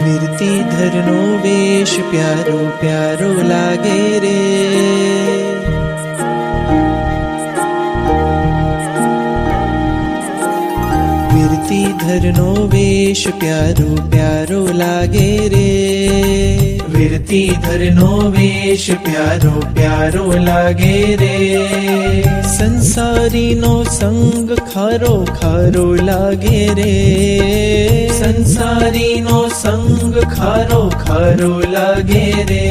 વીરતીધરનો વેશ પ્યારો પ્યારો લાગે રે. વીરતીધરનો વેશ પ્યારો પ્યારો લાગે રે. વીરતીધરનો વેશ પ્યારો પ્યારો લાગે રે. સંસારીનો સંગ ખારો ખારો લાગે રે. સંસારીનો સંગ ખારો ખારો લાગે રે.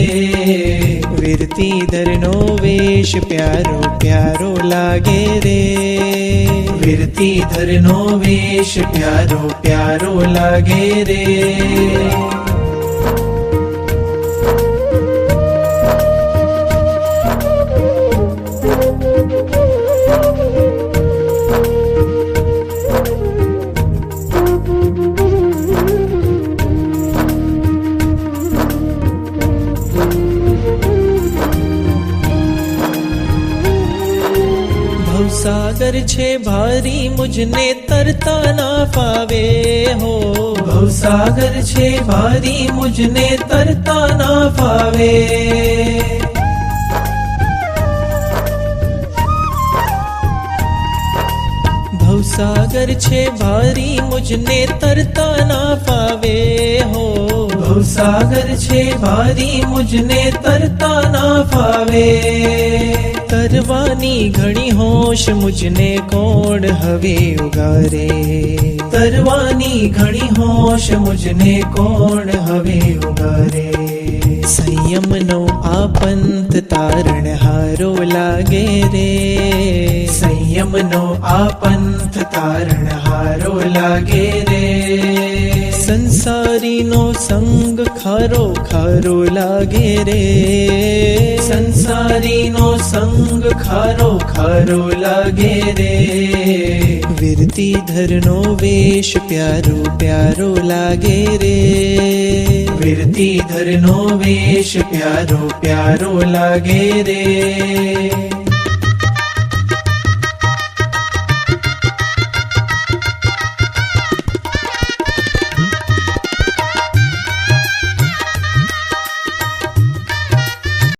વીરતીધરનો વેશ પ્યારો પ્યારો લાગે રે. વીરતીધરનો વેશ પ્યારો પ્યારો લાગે રે. भवसागर छे भारी मुझने तरता ना फावे हो. भवसागर छे भारी मुझने तरता ना फावे. भवसागर छे भारी मुझने तरता ना फावे हो. भवसागर छे भारी मुझने तरता ना फावे. तरवानी घणी होश मुझने कोण हवे उगारे. तरवानी घणी होश मुझने कोण हवे उगारे. संयम नो आ पंथ तारण हारो लागे रे. संयम नो आ पंथ तारण हारो लागे रे. संसारी नो संग खारो खारो लागे रे. संसारी नो संग खारो खारो लागे रे. વીરતીધરનો વેશ પ્યારો પ્યારો લાગે રે. વીરતીધરનો વેશ પ્યારો પ્યારો લાગે રે.